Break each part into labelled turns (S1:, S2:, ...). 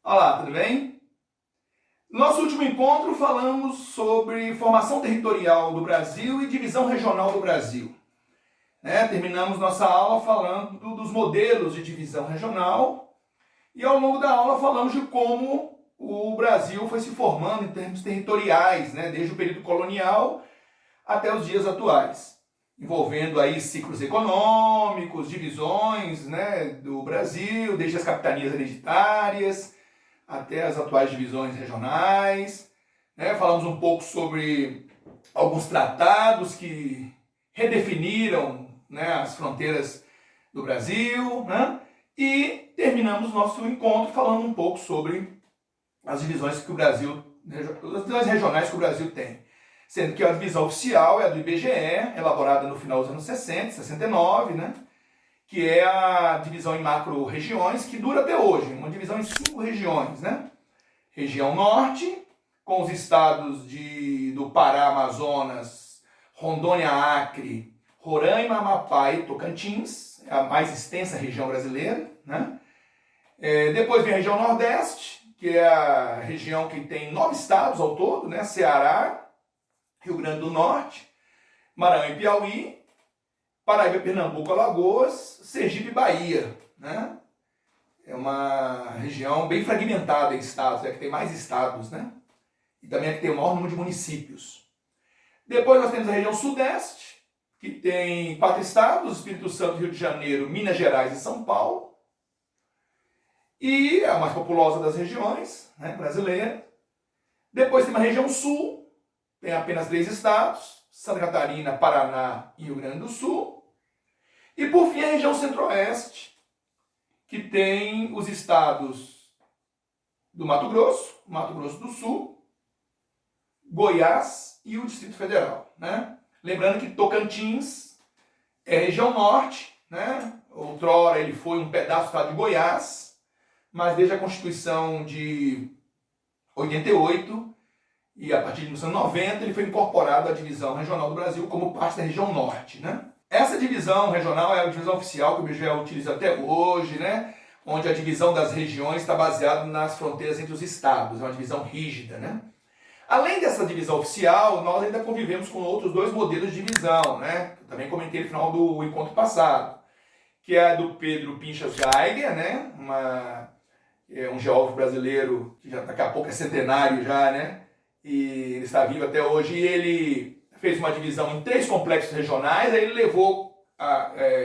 S1: Olá, tudo bem? No nosso último encontro falamos sobre formação territorial do Brasil e divisão regional do Brasil. Terminamos nossa aula falando dos modelos de divisão regional e ao longo da aula falamos de como o Brasil foi se formando em termos territoriais, desde o período colonial até os dias atuais, envolvendo aí ciclos econômicos, divisões do Brasil, desde as capitanias hereditárias até as atuais divisões regionais. Falamos um pouco sobre alguns tratados que redefiniram as fronteiras do Brasil, e terminamos nosso encontro falando um pouco sobre as divisões que o Brasil, as divisões regionais que o Brasil tem, sendo que a divisão oficial é a do IBGE, elaborada no final dos anos 60, 69, que é a divisão em macro-regiões, que dura até hoje, uma divisão em 5 regiões. Região Norte, com os estados do Pará, Amazonas, Rondônia, Acre, Roraima, Amapá e Tocantins, é a mais extensa região brasileira. Depois vem a região Nordeste, que é a região que tem 9 estados ao todo, Ceará, Rio Grande do Norte, Maranhão e Piauí, Paraíba, Pernambuco, Alagoas, Sergipe e Bahia. É uma região bem fragmentada em estados, é que tem mais estados, e também é que tem o maior número de municípios. Depois nós temos a região Sudeste, que tem 4 estados, Espírito Santo, Rio de Janeiro, Minas Gerais e São Paulo. E é a mais populosa das regiões brasileira. Depois tem uma região Sul, tem apenas 3 estados, Santa Catarina, Paraná e Rio Grande do Sul. E por fim a região Centro-Oeste, que tem os estados do Mato Grosso do Sul, Goiás e o Distrito Federal. Lembrando que Tocantins é região norte, outrora ele foi um pedaço do estado de Goiás, mas desde a Constituição de 88 e a partir de 1990 ele foi incorporado à divisão regional do Brasil como parte da região norte. Essa divisão regional é a divisão oficial que o IBGE utiliza até hoje, onde a divisão das regiões está baseada nas fronteiras entre os estados, é uma divisão rígida. Além dessa divisão oficial, nós ainda convivemos com outros 2 modelos de divisão, que eu também comentei no final do encontro passado, que é a do Pedro Pinchas Geiger, um geógrafo brasileiro que já daqui a pouco é centenário já, e ele está vivo até hoje, e ele fez uma divisão em 3 complexos regionais, aí ele levou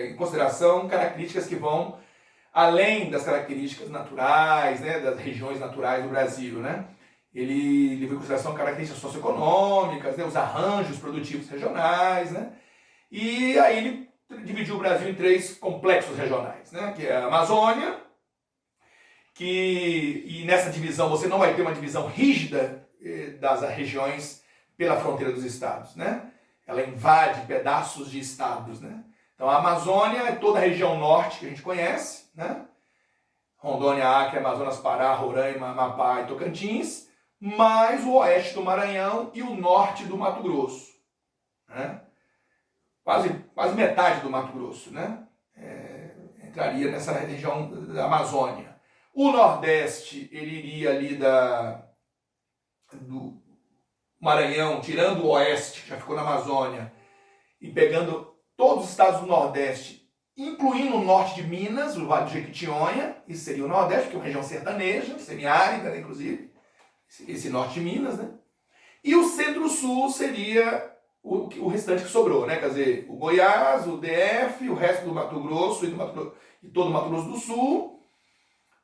S1: em consideração características que vão além das características naturais, das regiões naturais do Brasil. Ele levou em consideração características socioeconômicas, os arranjos produtivos regionais, e aí ele dividiu o Brasil em 3 complexos regionais, que é a Amazônia, e nessa divisão você não vai ter uma divisão rígida das regiões pela fronteira dos estados, ela invade pedaços de estados, Então a Amazônia é toda a região norte que a gente conhece, Rondônia, Acre, Amazonas, Pará, Roraima, Amapá e Tocantins, mais o oeste do Maranhão e o norte do Mato Grosso, quase metade do Mato Grosso, entraria nessa região da Amazônia. O nordeste ele iria ali do Maranhão, tirando o oeste, que já ficou na Amazônia, e pegando todos os estados do Nordeste, incluindo o norte de Minas, o Vale do Jequitinhonha, isso seria o Nordeste, que é uma região sertaneja, semiárida, inclusive, esse norte de Minas, E o Centro-Sul seria o restante que sobrou, quer dizer, o Goiás, o DF, o resto do Mato Grosso e todo o Mato Grosso do Sul,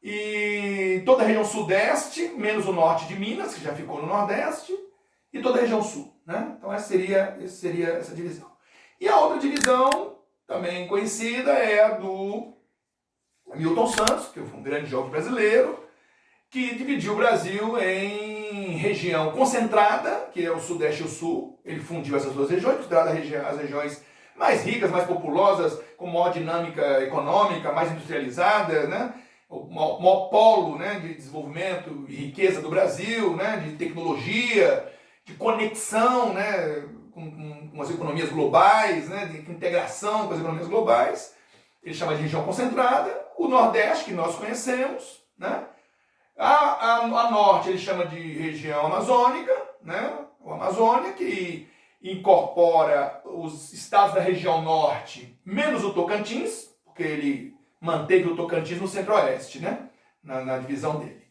S1: e toda a região Sudeste, menos o norte de Minas, que já ficou no Nordeste, e toda a região Sul. Então essa seria essa divisão. E a outra divisão, também conhecida, é a do Milton Santos, que foi um grande geógrafo brasileiro, que dividiu o Brasil em região concentrada, que é o Sudeste e o Sul. Ele fundiu essas 2 regiões, consideradas as regiões mais ricas, mais populosas, com maior dinâmica econômica, mais industrializada, o maior polo de desenvolvimento e riqueza do Brasil, de tecnologia, de conexão com as economias globais, de integração com as economias globais. Ele chama de região concentrada. O Nordeste, que nós conhecemos, a norte ele chama de região amazônica, né? O Amazônia, que incorpora os estados da região norte, menos o Tocantins, porque ele manteve o Tocantins no centro-oeste, né? Na divisão dele.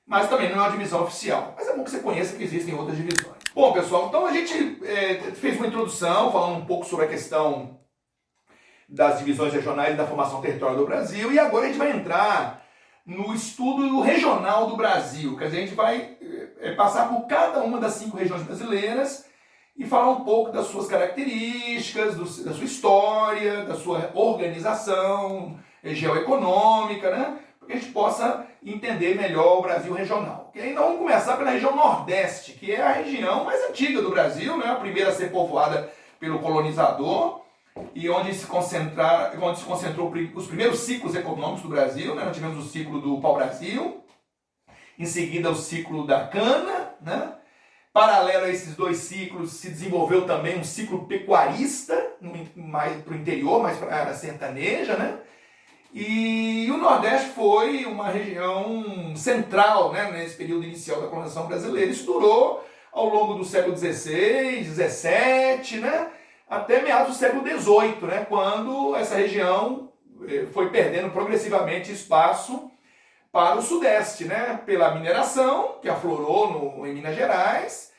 S1: Mas também não é uma divisão oficial. Mas é bom que você conheça que existem outras divisões. Bom, pessoal, então a gente fez uma introdução falando um pouco sobre a questão das divisões regionais e da formação territorial do Brasil. E agora a gente vai entrar no estudo regional do Brasil. Quer dizer, a gente vai passar por cada uma das 5 regiões brasileiras e falar um pouco das suas características, da sua história, da sua organização geoeconômica, né? Que a gente possa entender melhor o Brasil regional. E ainda vamos começar pela região Nordeste, que é a região mais antiga do Brasil, né? A primeira a ser povoada pelo colonizador e onde se concentrou os primeiros ciclos econômicos do Brasil, né? Nós tivemos o ciclo do pau-brasil, em seguida o ciclo da cana, né? Paralelo a esses 2 ciclos se desenvolveu também um ciclo pecuarista, mais para o interior, mais para a área sertaneja, né? E o Nordeste foi uma região central, né, nesse período inicial da colonização brasileira. Isso durou ao longo do século XVI, XVII, né, até meados do século XVIII, né, quando essa região foi perdendo progressivamente espaço para o Sudeste, né, pela mineração, que aflorou em Minas Gerais.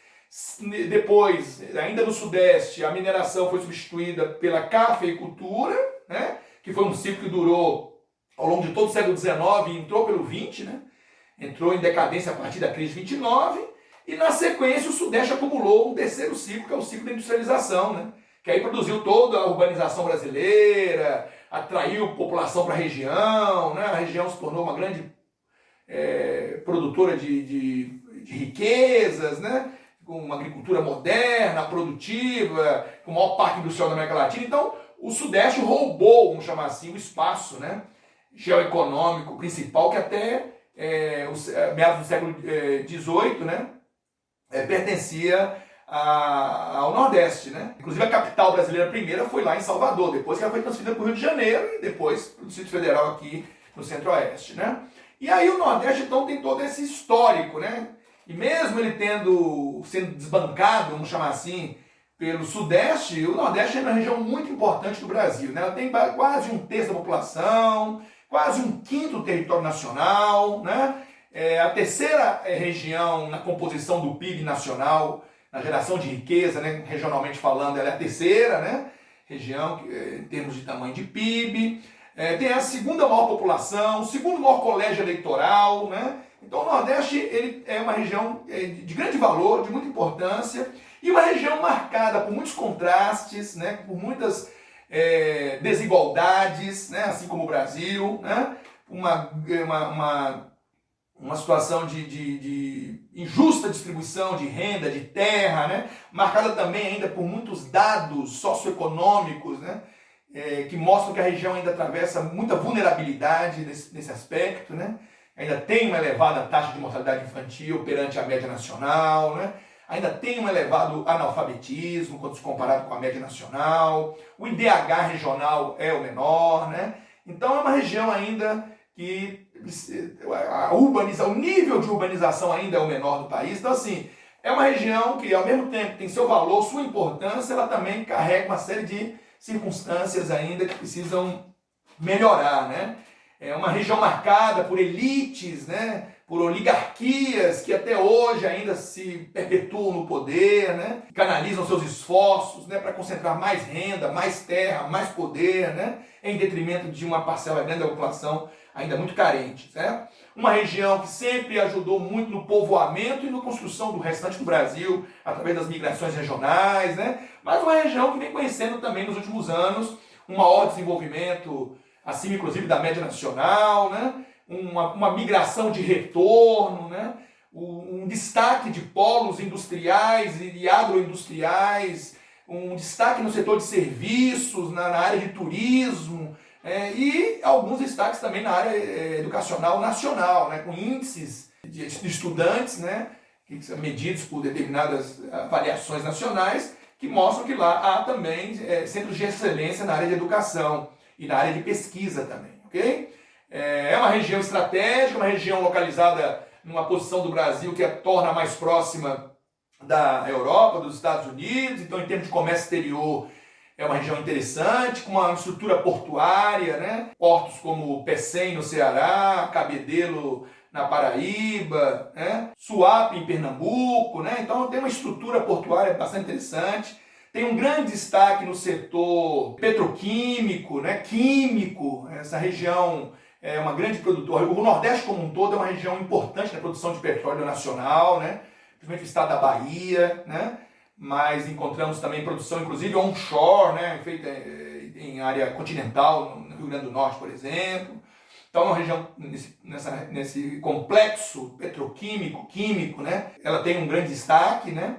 S1: Depois, ainda no Sudeste, a mineração foi substituída pela cafeicultura, né, que foi um ciclo que durou ao longo de todo o século XIX e entrou pelo XX, né? Entrou em decadência a partir da crise de 29, e na sequência o Sudeste acumulou um terceiro ciclo, que é o ciclo da industrialização, né? Que aí produziu toda a urbanização brasileira, atraiu população para a região, né? A região se tornou uma grande produtora de riquezas, né? Com uma agricultura moderna, produtiva, com o maior parque industrial da América Latina. Então, o Sudeste roubou, vamos chamar assim, o espaço, né, geoeconômico principal que até meados do século XVIII, né, pertencia ao Nordeste, né? Inclusive a capital brasileira primeira foi lá em Salvador, depois que ela foi transferida para o Rio de Janeiro e depois para o Distrito Federal aqui no Centro-Oeste, né? E aí o Nordeste então tem todo esse histórico, né? E mesmo ele sendo desbancado, vamos chamar assim, pelo Sudeste, o Nordeste é uma região muito importante do Brasil, né? Ela tem quase 1/3 da população, quase 1/5 do território nacional, né? A terceira região na composição do PIB nacional, na geração de riqueza, né? Regionalmente falando, ela é a terceira, né, região em termos de tamanho de PIB. Tem a segunda maior população, o segundo maior colégio eleitoral, né? Então o Nordeste ele é uma região de grande valor, de muita importância, e uma região marcada por muitos contrastes, né, por muitas desigualdades, né, assim como o Brasil, né, uma situação de injusta distribuição de renda, de terra, né, marcada também ainda por muitos dados socioeconômicos, né, que mostram que a região ainda atravessa muita vulnerabilidade nesse aspecto, né, ainda tem uma elevada taxa de mortalidade infantil perante a média nacional, né, ainda tem um elevado analfabetismo quando se comparado com a média nacional, o IDH regional é o menor, né? Então é uma região ainda que o nível de urbanização ainda é o menor do país. Então assim, é uma região que ao mesmo tempo tem seu valor, sua importância, ela também carrega uma série de circunstâncias ainda que precisam melhorar, né? É uma região marcada por elites, né? Por oligarquias que até hoje ainda se perpetuam no poder, né? Canalizam seus esforços, né, para concentrar mais renda, mais terra, mais poder, né, em detrimento de uma parcela grande da população ainda muito carente. Certo? Uma região que sempre ajudou muito no povoamento e na construção do restante do Brasil, através das migrações regionais, né? Mas uma região que vem conhecendo também nos últimos anos um maior desenvolvimento, acima inclusive da média nacional, né? Uma migração de retorno, né? Um destaque de polos industriais e agroindustriais, um destaque no setor de serviços, na área de turismo, e alguns destaques também na área educacional nacional, né? Com índices de estudantes, né? Que são medidos por determinadas avaliações nacionais, que mostram que lá há também centros de excelência na área de educação e na área de pesquisa também, ok? É uma região estratégica, uma região localizada numa posição do Brasil que a torna mais próxima da Europa, dos Estados Unidos. Então, em termos de comércio exterior, é uma região interessante, com uma estrutura portuária, né? Portos como Pecém, no Ceará, Cabedelo, na Paraíba, né? Suape, em Pernambuco, né? Então, tem uma estrutura portuária bastante interessante. Tem um grande destaque no setor petroquímico, né? Químico. Essa região é uma grande produtora. O Nordeste como um todo é uma região importante na produção de petróleo nacional, né? Principalmente o estado da Bahia, né? Mas encontramos também produção, inclusive onshore, né? Feita em área continental, no Rio Grande do Norte, por exemplo. Então, é uma região, nesse complexo petroquímico, químico, né? Ela tem um grande destaque, né?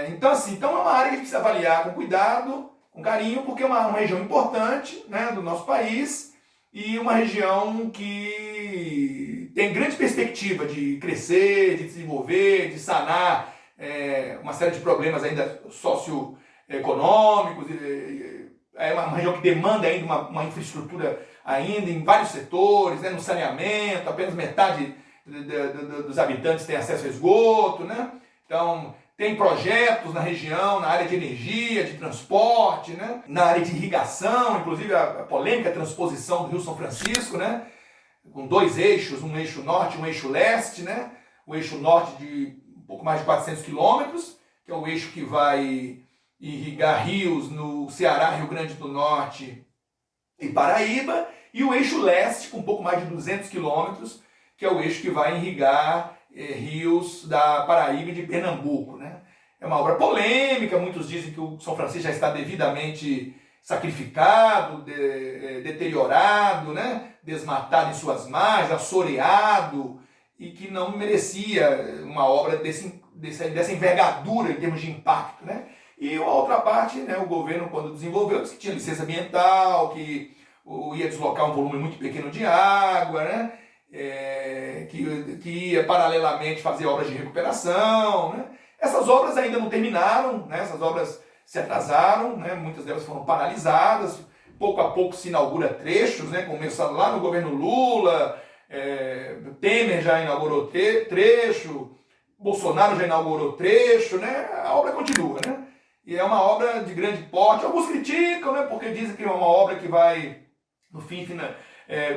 S1: Então, assim, é uma área que a gente precisa avaliar com cuidado, com carinho, porque é uma região importante, né, do nosso país e uma região que tem grande perspectiva de crescer, de desenvolver, de sanar uma série de problemas ainda socioeconômicos. É uma região que demanda ainda uma infraestrutura ainda em vários setores, né, no saneamento, apenas metade dos habitantes tem acesso a esgoto, né? Então, tem projetos na região, na área de energia, de transporte, né? Na área de irrigação, inclusive a polêmica transposição do Rio São Francisco, né? Com 2 eixos, um eixo norte e um eixo leste, né? O eixo norte de um pouco mais de 400 quilômetros, que é o eixo que vai irrigar rios no Ceará, Rio Grande do Norte e Paraíba, e o eixo leste, com um pouco mais de 200 quilômetros, que é o eixo que vai irrigar rios da Paraíba e de Pernambuco, né? É uma obra polêmica, muitos dizem que o São Francisco já está devidamente sacrificado, deteriorado, né? Desmatado em suas margens, assoreado, e que não merecia uma obra dessa envergadura em termos de impacto, né? E a outra parte, né, o governo, quando desenvolveu, disse que tinha licença ambiental, que ia deslocar um volume muito pequeno de água, né? Que ia paralelamente fazer obras de recuperação, né? Essas obras ainda não terminaram, né? Essas obras se atrasaram, né? Muitas delas foram paralisadas, pouco a pouco se inaugura trechos, né? Começando lá no governo Lula, Temer já inaugurou trecho, Bolsonaro já inaugurou trecho, né? A obra continua, né? E é uma obra de grande porte. Alguns criticam, né? Porque dizem que é uma obra que vai, no fim,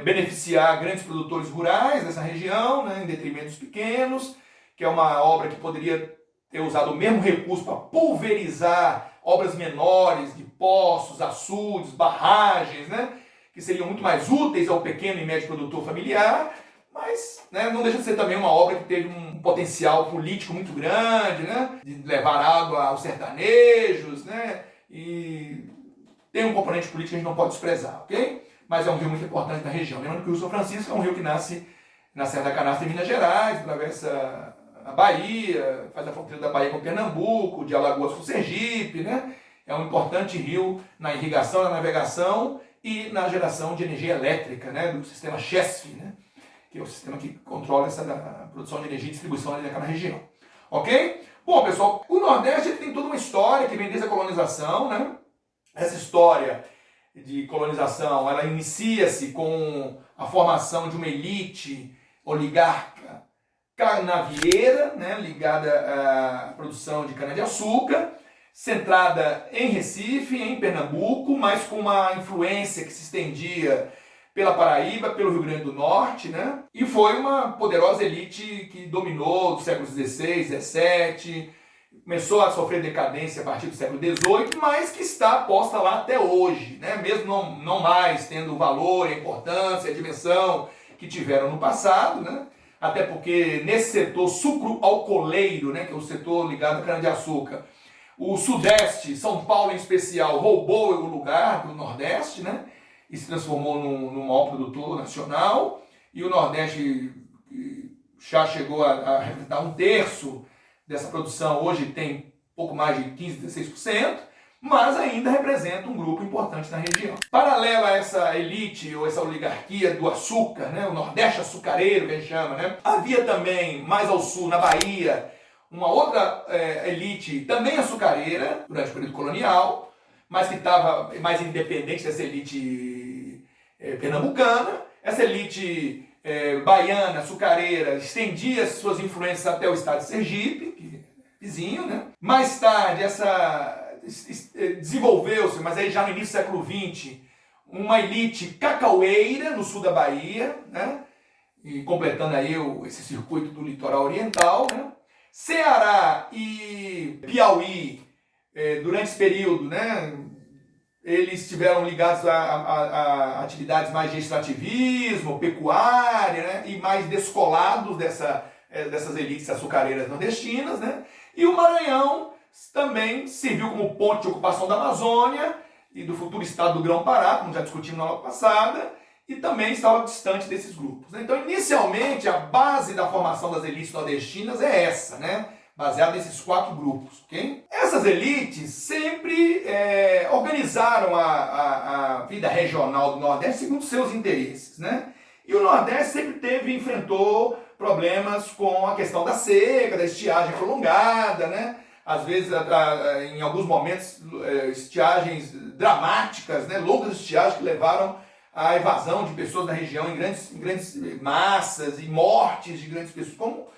S1: beneficiar grandes produtores rurais dessa região, né, em detrimento dos pequenos, que é uma obra que poderia ter usado o mesmo recurso para pulverizar obras menores de poços, açudes, barragens, né, que seriam muito mais úteis ao pequeno e médio produtor familiar, mas, né, não deixa de ser também uma obra que teve um potencial político muito grande, né, de levar água aos sertanejos, né, e tem um componente político que a gente não pode desprezar, ok? Mas é um rio muito importante da região. Lembrando que o Rio São Francisco é um rio que nasce na Serra da Canastra, em Minas Gerais, atravessa a Bahia, faz a fronteira da Bahia com Pernambuco, de Alagoas com Sergipe, né? É um importante rio na irrigação, na navegação e na geração de energia elétrica, né? Do sistema CHESF, né? Que é o sistema que controla essa produção de energia e distribuição ali naquela região. Ok? Bom, pessoal, o Nordeste tem toda uma história que vem desde a colonização, né? Essa história de colonização, ela inicia-se com a formação de uma elite oligarca canavieira, né, ligada à produção de cana-de-açúcar, centrada em Recife, em Pernambuco, mas com uma influência que se estendia pela Paraíba, pelo Rio Grande do Norte, né? E foi uma poderosa elite que dominou dos séculos XVI, XVII, começou a sofrer decadência a partir do século XVIII, mas que está posta lá até hoje, né? Mesmo não mais tendo o valor, a importância, a dimensão que tiveram no passado, né? Até porque nesse setor sucro-alcooleiro, né, que é o setor ligado à cana-de-açúcar, o Sudeste, São Paulo em especial, roubou o lugar do Nordeste, né? E se transformou num maior produtor nacional, e o Nordeste já chegou a representar 1/3 dessa produção, hoje tem pouco mais de 15, 16%, mas ainda representa um grupo importante na região. Paralelo a essa elite ou essa oligarquia do açúcar, né, o Nordeste açucareiro que a gente chama, né, havia também, mais ao sul, na Bahia, uma outra elite também açucareira, durante o período colonial, mas que estava mais independente dessa elite pernambucana. Essa elite baiana, açucareira, estendia suas influências até o estado de Sergipe, que é vizinho, né? Mais tarde, desenvolveu-se, mas aí já no início do século XX, uma elite cacaueira no sul da Bahia, né? E completando aí esse circuito do litoral oriental, né? Ceará e Piauí, durante esse período, né? Eles estiveram ligados a atividades mais de extrativismo, pecuária, né? E mais descolados dessas elites açucareiras nordestinas, né? E o Maranhão também serviu como ponte de ocupação da Amazônia e do futuro estado do Grão-Pará, como já discutimos na aula passada, e também estava distante desses grupos, né? Então, inicialmente, a base da formação das elites nordestinas é essa, né? Baseada nesses 4 grupos, ok? Essas elites sempre organizaram a vida regional do Nordeste segundo seus interesses, né? E o Nordeste sempre enfrentou problemas com a questão da seca, da estiagem prolongada, né? Às vezes, em alguns momentos, estiagens dramáticas, né? Longas estiagens que levaram à evasão de pessoas da região em grandes massas e mortes de grandes pessoas, como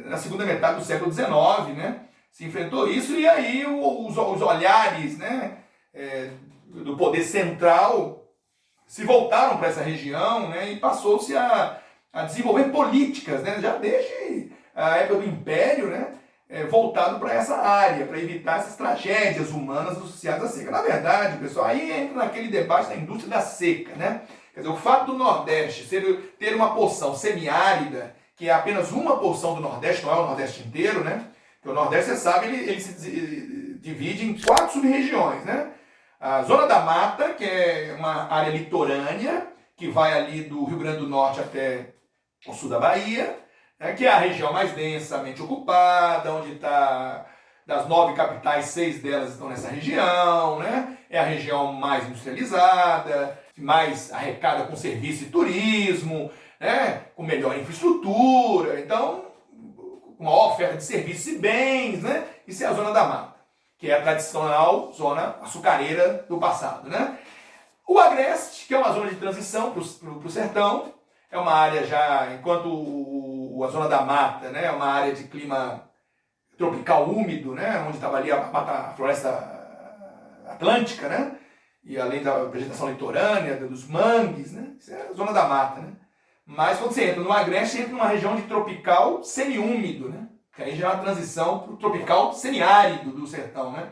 S1: na segunda metade do século XIX, né? Se enfrentou isso, e aí os olhares, né, do poder central se voltaram para essa região, né, e passou-se a desenvolver políticas, né, já desde a época do Império, né, voltado para essa área, para evitar essas tragédias humanas associadas à seca. Na verdade, pessoal, aí entra naquele debate da indústria da seca, né? Quer dizer, o fato do Nordeste ter uma porção semiárida, que é apenas uma porção do Nordeste, não é o Nordeste inteiro, né? Porque o Nordeste, você sabe, ele se divide em 4 sub-regiões, né? A Zona da Mata, que é uma área litorânea, que vai ali do Rio Grande do Norte até o sul da Bahia, né? Que é a região mais densamente ocupada, onde está, das 9 capitais, 6 delas estão nessa região, né? É a região mais industrializada, mais arrecada com serviço e turismo, né, com melhor infraestrutura, então, com maior oferta de serviços e bens, né? Isso é a Zona da Mata, que é a tradicional zona açucareira do passado, né? O Agreste, que é uma zona de transição para o sertão, é uma área já, enquanto a Zona da Mata, né, é uma área de clima tropical úmido, né, onde estava ali a floresta atlântica, né? E além da vegetação litorânea, dos mangues, né? Isso é a Zona da Mata, né? Mas quando você entra no Agreste, você entra numa região de tropical semiúmido, né? Que aí já é uma transição para o tropical semiárido do sertão, né?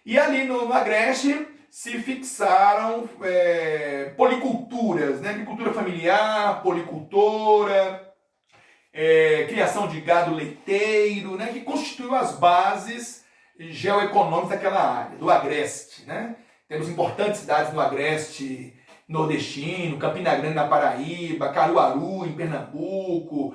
S1: E ali no Agreste se fixaram policulturas, né? Agricultura familiar, policultora, criação de gado leiteiro, né? Que constituiu as bases geoeconômicas daquela área, do Agreste, né? Temos importantes cidades no Agreste nordestino, Campina Grande na Paraíba, Caruaru em Pernambuco,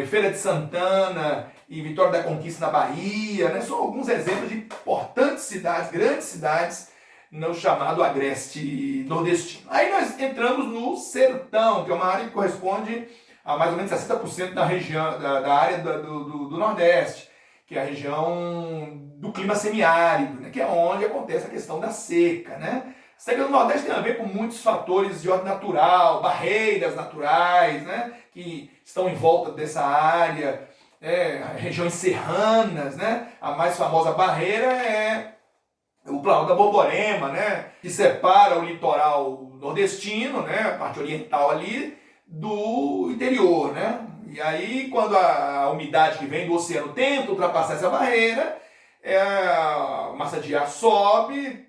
S1: Feira de Santana e Vitória da Conquista na Bahia, né? São alguns exemplos de importantes cidades, grandes cidades, no chamado Agreste nordestino. Aí nós entramos no sertão, que é uma área que corresponde a mais ou menos 60% da região, da área do Nordeste, que é a região do clima semiárido, né? Que é onde acontece a questão da seca, né? A seca do Nordeste tem a ver com muitos fatores de ordem natural, barreiras naturais, né, que estão em volta dessa área, regiões serranas, né? A mais famosa barreira é o Planalto da Borborema, né, que separa o litoral nordestino, né, a parte oriental ali, do interior, né? E aí, quando a umidade que vem do oceano tenta ultrapassar essa barreira, a massa de ar sobe,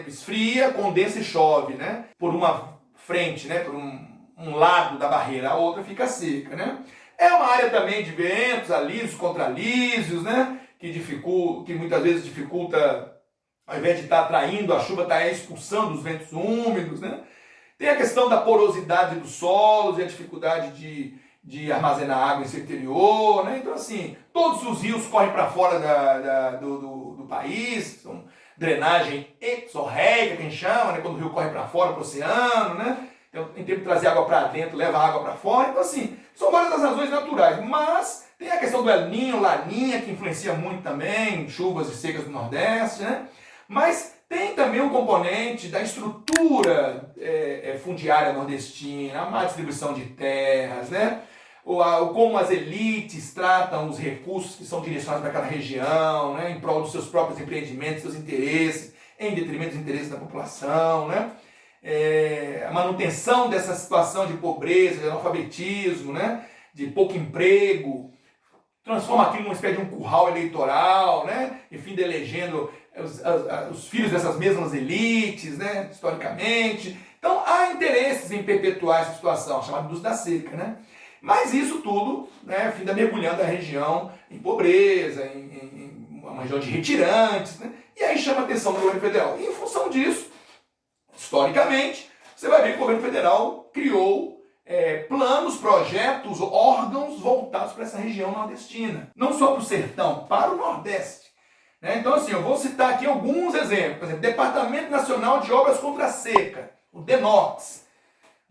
S1: esfria, condensa e chove, né? Por uma frente, né? Por um lado da barreira, a outra fica seca, né? É uma área também de ventos, alísios, contralísios, né? Que muitas vezes dificulta, ao invés de estar atraindo a chuva, está expulsando os ventos úmidos, né? Tem a questão da porosidade dos solos e a dificuldade de armazenar água em seu interior, né? Então, assim, todos os rios correm para fora do país, são drenagem exorreica, que a gente chama, né? Quando o rio corre para fora, para o oceano, né? Então, tem tempo de trazer água para dentro, leva a água para fora. Então, assim, são várias as razões naturais, mas tem a questão do El Niño, Laninha, que influencia muito também, chuvas e secas do Nordeste, né? Mas Tem também um componente da estrutura fundiária nordestina, a má distribuição de terras, né? Como as elites tratam os recursos que são direcionados para aquela região, né? Em prol dos seus próprios empreendimentos, seus interesses, em detrimento dos interesses da população, né? A manutenção dessa situação de pobreza, de analfabetismo, né? De pouco emprego, transforma aquilo numa espécie de um curral eleitoral, né? Enfim, elegendo os filhos dessas mesmas elites, né? Historicamente. Então, há interesses em perpetuar essa situação, chamada indústria da seca, né? Mas isso tudo, né, finda mergulhando a região em pobreza, em uma região de retirantes, né? E aí chama a atenção do governo federal. E em função disso, historicamente, você vai ver que o governo federal criou planos, projetos, órgãos voltados para essa região nordestina. Não só para o sertão, para o Nordeste. Né? Então, assim, eu vou citar aqui alguns exemplos. Por exemplo, Departamento Nacional de Obras contra a Seca, o DENOX.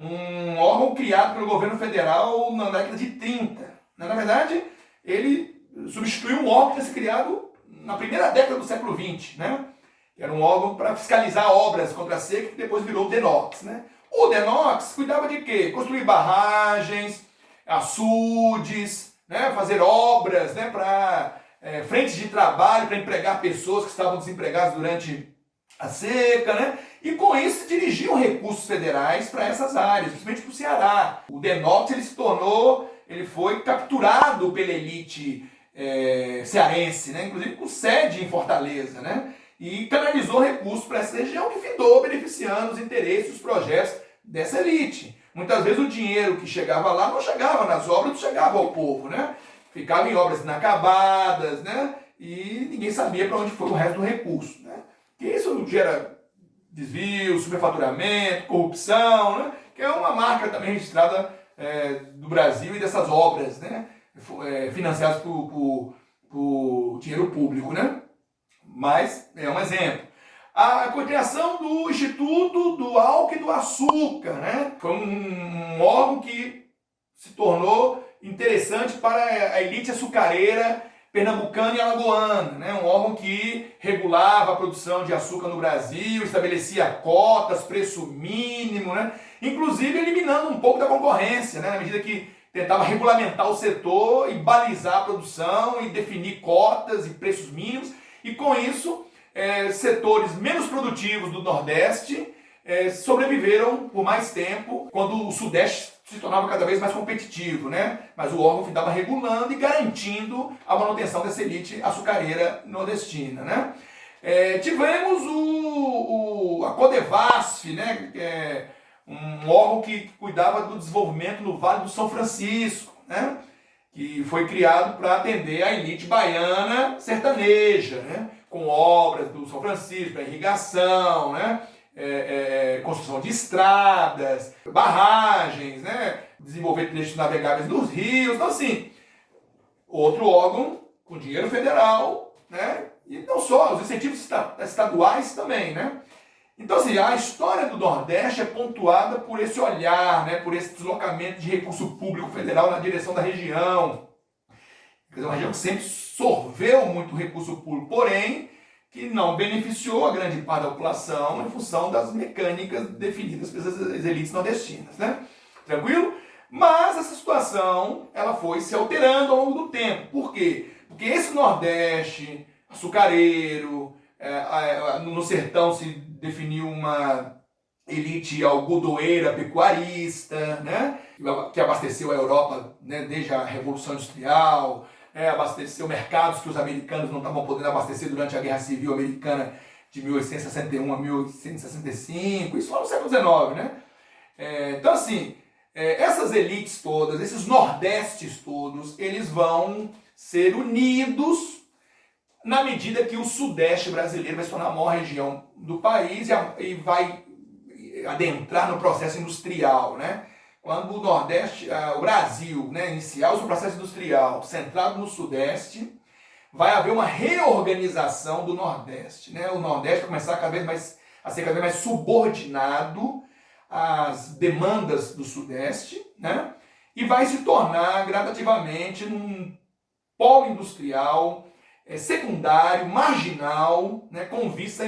S1: Um órgão criado pelo governo federal na década de 30. Na verdade, ele substituiu um órgão que tinha sido criado na primeira década do século XX. Né? Era um órgão para fiscalizar obras contra a seca, que depois virou o DENOX. Né? O DENOX cuidava de quê? Construir barragens, açudes, né? Fazer obras, né? Para frentes de trabalho, para empregar pessoas que estavam desempregadas durante a seca, né? E com isso se dirigiam recursos federais para essas áreas, principalmente para o Ceará. O DENOX ele foi capturado pela elite cearense, né? Inclusive com sede em Fortaleza, né? E canalizou recursos para essa região que findou beneficiando os interesses, os projetos dessa elite. Muitas vezes o dinheiro que chegava lá não chegava nas obras, não chegava ao povo, né? Ficava em obras inacabadas, né? E ninguém sabia para onde foi o resto do recurso, né? Que isso gera desvio, superfaturamento, corrupção, né? Que é uma marca também registrada do Brasil e dessas obras, né? Financiadas por dinheiro público, né? Mas é um exemplo. A criação do Instituto do Álcool e do Açúcar, né? Foi um órgão que se tornou interessante para a elite açucareira pernambucana e alagoana, né? Um órgão que regulava a produção de açúcar no Brasil, estabelecia cotas, preço mínimo, né? Inclusive eliminando um pouco da concorrência, né? Na medida que tentava regulamentar o setor e balizar a produção e definir cotas e preços mínimos, e com isso setores menos produtivos do Nordeste sobreviveram por mais tempo, quando o Sudeste se tornava cada vez mais competitivo, né? Mas o órgão estava regulando e garantindo a manutenção dessa elite açucareira nordestina, né? Tivemos a Codevasf, né? Um órgão que cuidava do desenvolvimento no Vale do São Francisco, né? Que foi criado para atender a elite baiana sertaneja, né? Com obras do São Francisco, para irrigação, né? Construção de estradas, barragens, né? Desenvolver trechos navegáveis dos rios. Então, assim, outro órgão com dinheiro federal, né? E não só, os incentivos estaduais também, né? Então, assim, a história do Nordeste é pontuada por esse olhar, né? Por esse deslocamento de recurso público federal na direção da região. Quer dizer, uma região que sempre sorveu muito recurso público, porém que não beneficiou a grande parte da população em função das mecânicas definidas pelas elites nordestinas, né? Tranquilo? Mas essa situação ela foi se alterando ao longo do tempo. Por quê? Porque esse Nordeste açucareiro, no sertão se definiu uma elite algodoeira, pecuarista, né? Que abasteceu a Europa, né? Desde a Revolução Industrial, abasteceu mercados que os americanos não estavam podendo abastecer durante a Guerra Civil Americana de 1861 a 1865, isso lá no século XIX, né? Então, assim, essas elites todas, esses nordestes todos, eles vão ser unidos na medida que o sudeste brasileiro vai se tornar a maior região do país e vai adentrar no processo industrial, né? Quando o Nordeste, o Brasil, né, iniciar o seu processo industrial centrado no Sudeste, vai haver uma reorganização do Nordeste, né? O Nordeste vai começar a ser cada vez mais subordinado às demandas do Sudeste, né? E vai se tornar gradativamente num polo industrial secundário, marginal, né, com vista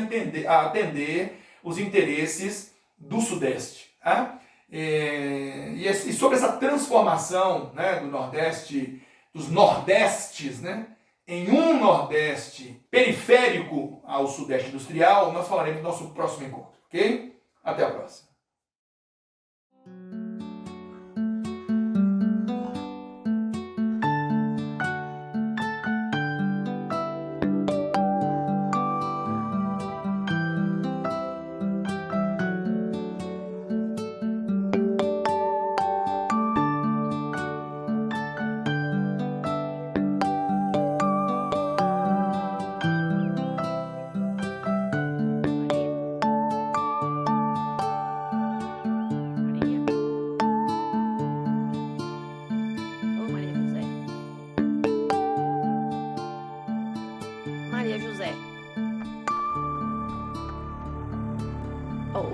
S1: a atender os interesses do Sudeste. Tá? E sobre essa transformação, né, do Nordeste, dos Nordestes, né, em um Nordeste periférico ao Sudeste industrial, nós falaremos no nosso próximo encontro, ok? Até a próxima.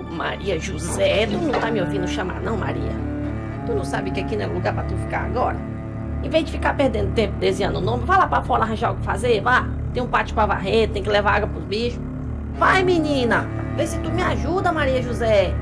S2: Maria José, tu não tá me ouvindo chamar não, Maria? Tu não sabe que aqui não é lugar pra tu ficar agora? Em vez de ficar perdendo tempo desenhando o nome, vai lá pra fora arranjar o que fazer, vá. Tem um pátio pra varrer, tem que levar água pros bichos. Vai, menina, vê se tu me ajuda, Maria José.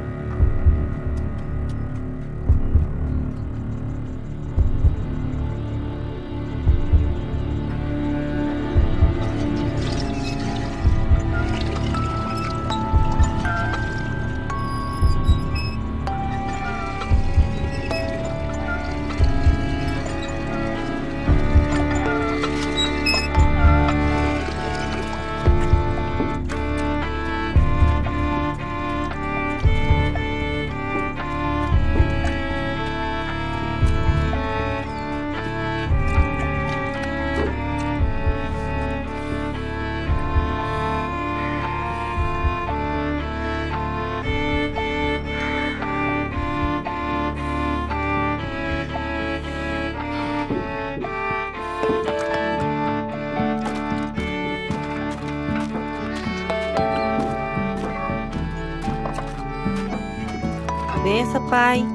S2: Benção, pai.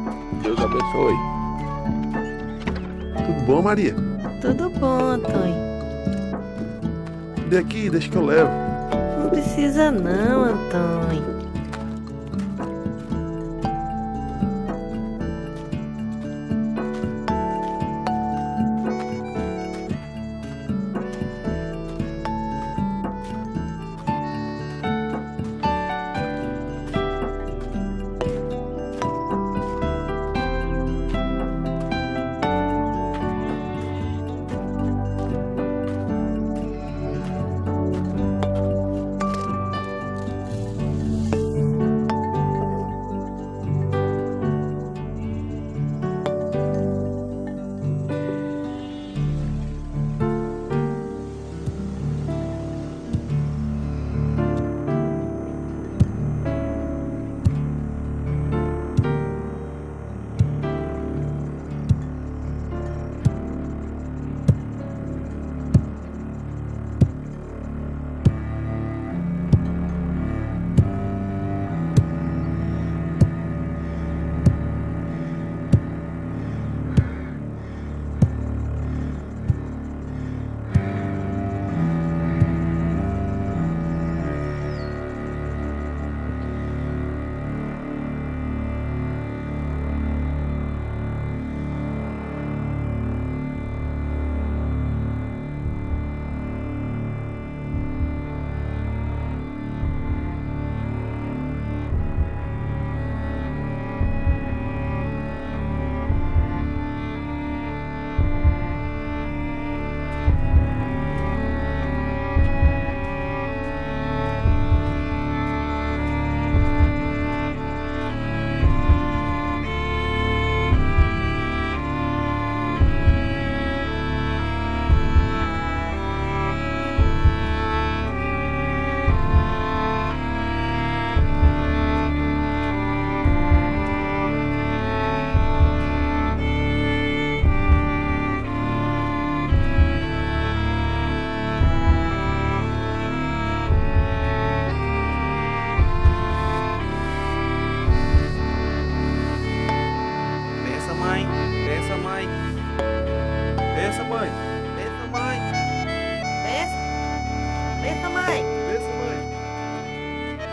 S3: Deus abençoe. Tudo bom, Maria?
S2: Tudo bom, Antônio.
S3: Dê aqui, deixa que eu levo.
S2: Não precisa não, Antônio.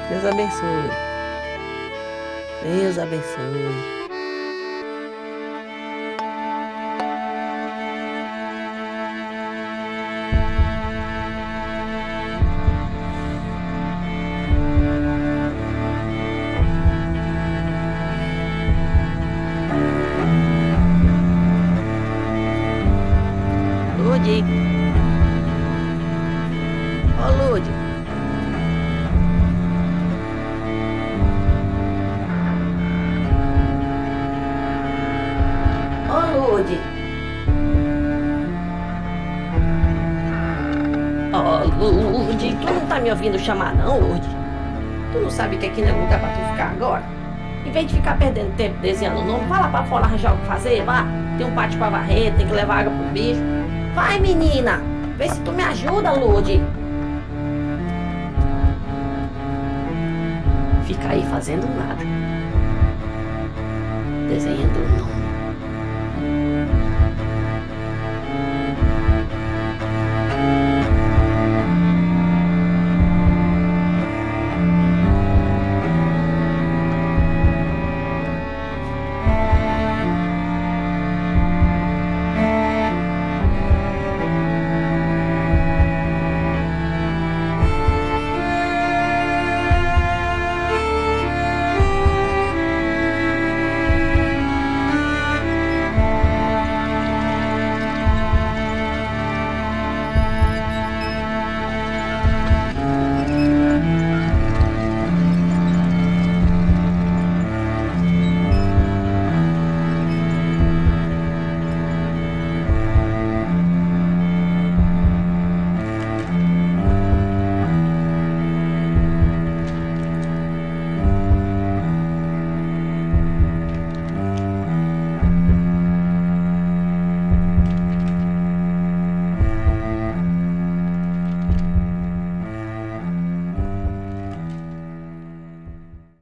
S2: Deus abençoe. Deus abençoe. Lude. Ô, Lude. Ô, Lude. Ô, Lude, tu não tá me ouvindo chamar não, Lude? Tu não sabe que aqui não é lugar pra tu ficar agora? Em vez de ficar perdendo tempo desenhando o nome, vai lá pra fora arranjar o que fazer, vá. Tem um pátio pra varrer, tem que levar água pro bicho. Vai, menina! Vê se tu me ajuda, Lude. Fica aí fazendo nada. Desenhando o nome.